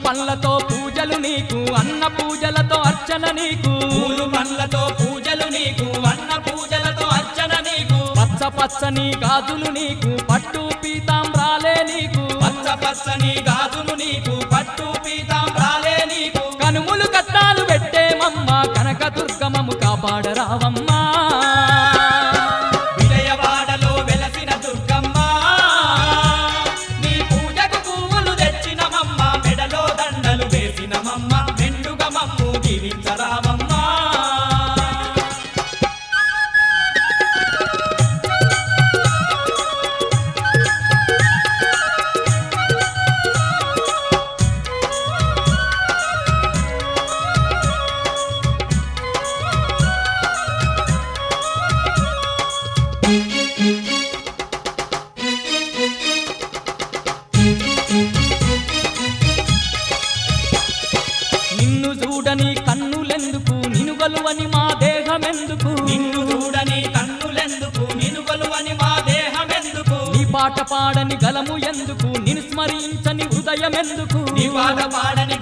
పండ్లతో పూజలు నీకు అన్న పూజలతో అర్చన నీకు పూలు పండ్లతో పూజలు నీకు అన్న పూజలతో అర్చన నీకు పచ్చ పచ్చని గాజులు నీకు పట్టు పీతాంబ్రాలే నీకు పచ్చ పచ్చని గాజులు నీకు పట్టు పీతాంబ్రాలే నీకు కనుములు కట్టాలు పెట్టేమమ్మ కనక దుర్గమము కాపాడరావమ్మా విజయవాడలో వెలసిన దుర్గమ్మ నీ పూజకు పువ్వులు తెచ్చినమమ్మ మెడలో దండలు వేసినమమ్మ మెండుగా మమ్ము దీవించరావమ్మా నిన్ను చూడని కన్నులెందుకు నిను గలువని మా దేహమెందుకు నిన్ను చూడని కన్నులెందుకు నిన్ను కొలువని మా దేహమెందుకు నీ పాట పాడని గలము ఎందుకు నిన్ను స్మరించని హృదయమెందుకు నీ పాట పాడని